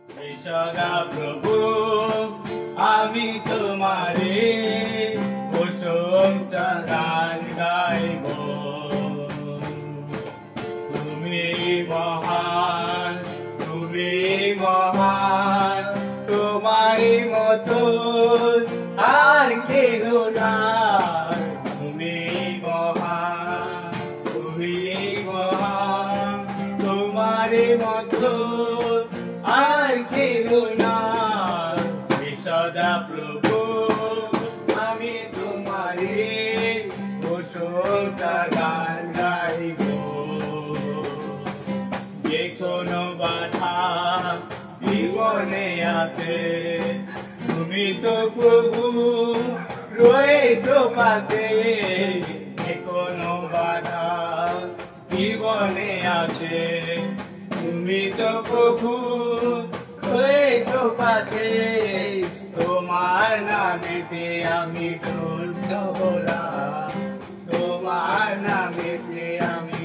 সদা প্রভু আমি তোমারে প্রশংসা গান গাইব। তুমি মহান, তুমি মহান, তোমারই মতো আর কেহ নাই। তুমি মহান, তুমি মহান, তোমারই মতো আর কেহ নাই। সদা প্রভু আমি তোমারে প্রশংসা গান গাইব। যে কোনো বাধা জীবনে আছে, তুমি তো প্রভু রয়েছো পাশে। যে কোনো বাধা জীবনে আছে, তুমি তো প্রভু রয়েছো পাশে। তোমার নামেতে আমি ধন্য হলাম, তোমার নামেতে আমি